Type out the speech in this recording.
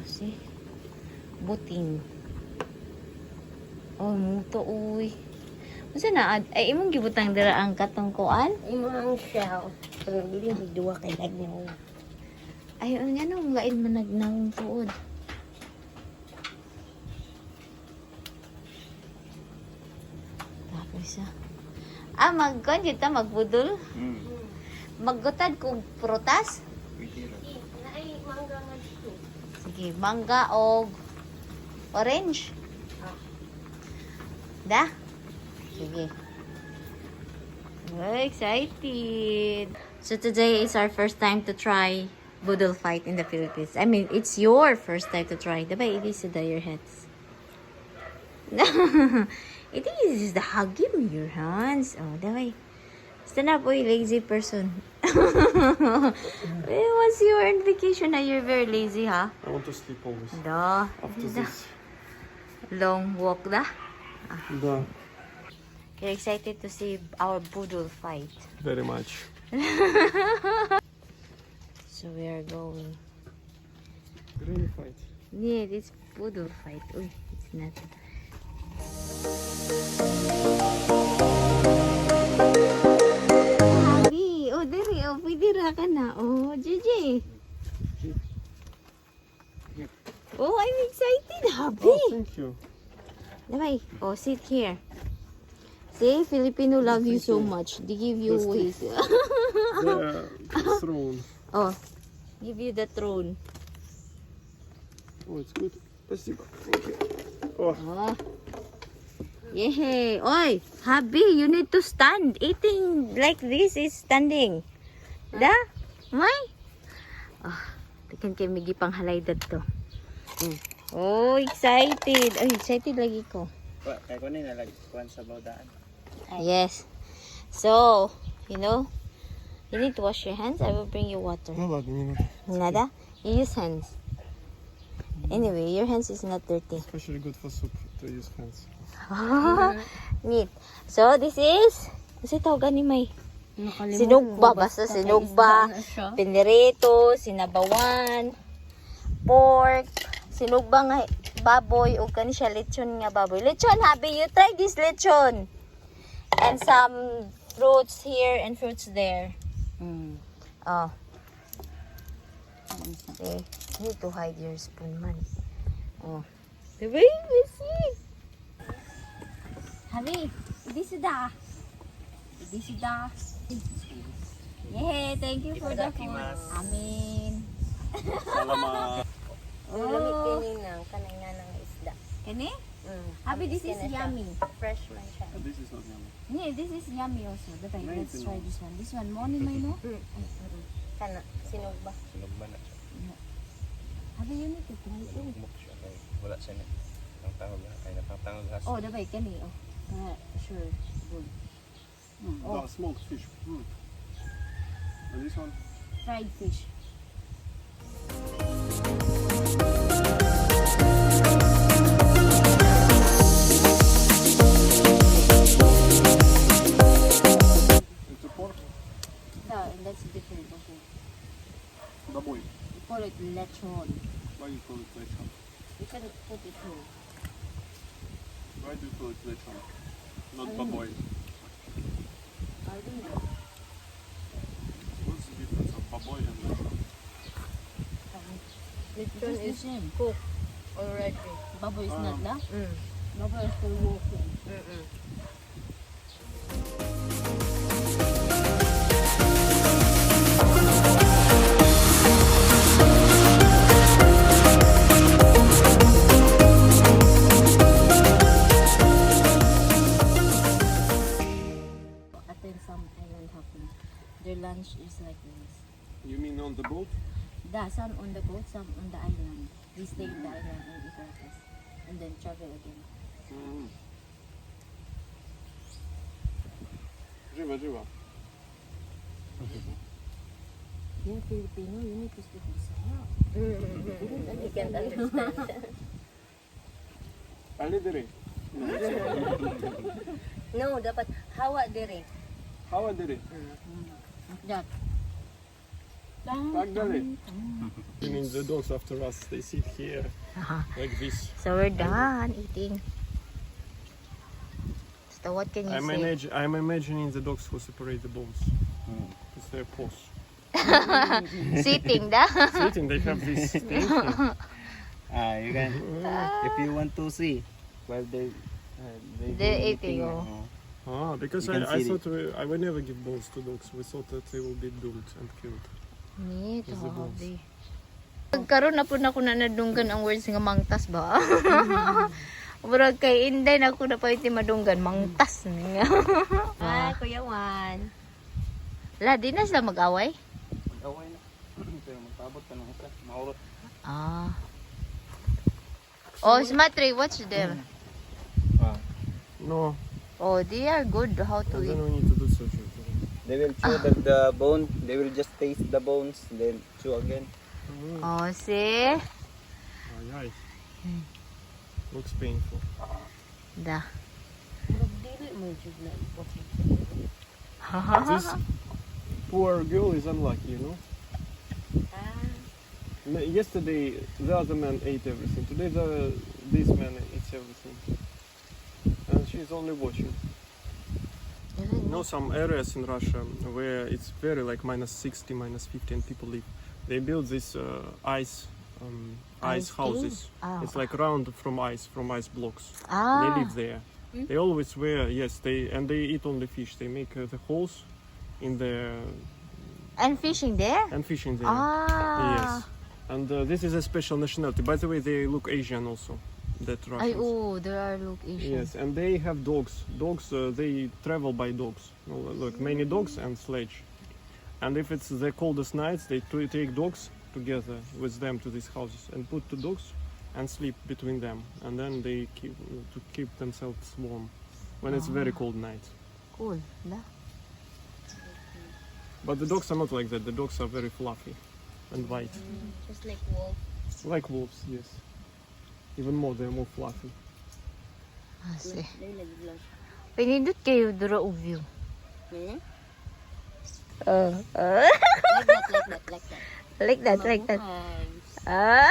see? Buting. Oh, muto uy. Masa na ay imong gibutang dira ang katungkuan? Imong shell. Pero dili duwa kay lagyan. Ay, nga nung lain managnang tuod. Tapos magkon kita magbudol. Maggutad kong prutas. Naay mangga nga dito. Sige, mangga o orange. Da? Sige. We're excited. So today is our first time to try budol fight in the Philippines. I mean, it's your first time to try. Diba, it is your heads. It is the hugging with your hands. Oh, diba? Stand up, boy, lazy person. Once you are on vacation, na you're very lazy, huh? I want to sleep always. Da. After this. Long walk, da? Да. You're excited to see our budol fight. Very much. So we are going. Granny fight. Yeah, it's budol fight. Uy, it's not. Habi, oh diri, oh pwede ra ka na. Oh, JJ. Oh, I'm excited, Habi. Oh, thank you. Давай, oh sit here. See, Filipino love you so much. They give you ways. The throne. Oh, give you the throne. Oh, it's good. Спасибо. Thank you. Oh, Oh. Yeah. Oi, Habi, you need to stand. Eating like this is standing. Da? May? Oh, tekan kay migi pang halay dadto. Oh, excited. Oh, excited lagi ko. Kaya ko na nalagkuhan sa bawdaan. Yes. So, you know, you need to wash your hands. I will bring you water. ну ладно, не надо. Nada? You use hands. Anyway, your hands is not dirty. Especially good for soup to use hands. Neat. So, this is, kasi tawagan ni May. Sinugba, basta sinugba, pinirito, sinabawan, pork, sinugba nga baboy, o kani siya lechon nga baboy. Lechon, Habi, you try this lechon. And some fruits here and fruits there. Oh. Okay. You need to hide your spoon, man. Oh. The way we see. Habi, this is the. This is the. Yeah, thank you for the food. Amin. Salamat. Oh. Lamig kini nang kanay nga nang isda. Kani? Habi, this is yummy. Fresh man siya. This is not yummy. Yeah, this is yummy also. Dapat, Nice let's to try know. this one. This one, money may no? Kana sinugba. Sinugba na siya. Habi, you need to try it. Lumok siya. Kaya wala siya na. Ang tawag ay napatangog has. Oh, dapat, kani. Oh. Sure. Good. Да, smoked fish. And this one? Fried fish. It's a pork? Yeah, and that's different. Okay. Baboy. We call it lechon. Why do you call it lechon? You can put it here. Why do you call it lechon? Not I don't know. baboy. I don't know. What's the difference of baboy and lechon? Lechon It's is the same. cooked already. Baboy is not that. Mm. Baboy is still walking. Attend some island hopping. Their lunch is like this. You mean on the boat? Some on the boat, some on the island. We stay in the island and eat breakfast. And then travel again. Żywa, żywa. You're Filipino, you need to speak Bisaya. You can't understand. Ali diri. No, dapat hawa dire. Hawa diri. Like that. Magdalene. Meaning the dogs after us, they sit here like this. So we're done eating. So what can you say? I'm imagining the dogs who separate the bones. It's their paws. Sitting da? Sitting, they have this thing here. You can, if you want to see, while they They're eating, oh. Ah, because You can I see thought I would never give bones to dogs. We thought that they will be doomed and killed. Neat, Is the bones. habi. Pagkaroon na po na ako na nadunggan ang words nga mangtas ba? Murag kay Inday na ako na pa iti madunggan, mangtas niya. Ay, Kuya Juan. La, di na sila mag-away? away na. Pero magpabot ka ng isa, maurot. Ah. Oh, Smatry, watch them. No, Oh, they are good how to and then eat. we need to do surgery. They will chew the bone, they will just taste the bones, then chew again. Oh, see? Ay, ay. Looks painful. Da. Magdili mo jud na ipot. This poor girl is unlucky, you know. Yesterday the other man ate everything. Today this man eats everything, and she's only watching. You know, some areas in Russia where it's very like -60, -50, and people live. They build this ice houses. Ah. It's like round from ice blocks. They Ah. live there. They always wear they eat only fish. They make the holes in the And fishing there? and fishing there. Ah. Yes. And this is a special nationality. By the way, they look Asian also. That Ay, Russians. oh, there are look Asian. Yes, and they have dogs. Dogs, they travel by dogs. Look, many dogs and sledge. And if it's the coldest nights, they take dogs together with them to these houses and put two dogs and sleep between them. And then they keep themselves warm when it's very cold nights. Cool. Da. But the dogs are not like that. The dogs are very fluffy and white. Just like wolf. Like wolves, yes. Even more, they're more fluffy. Ah, see. Dili lagi lang. Pinindot kayo dura og view. Hmm? Uh, Like that. like that. Arms. Ah.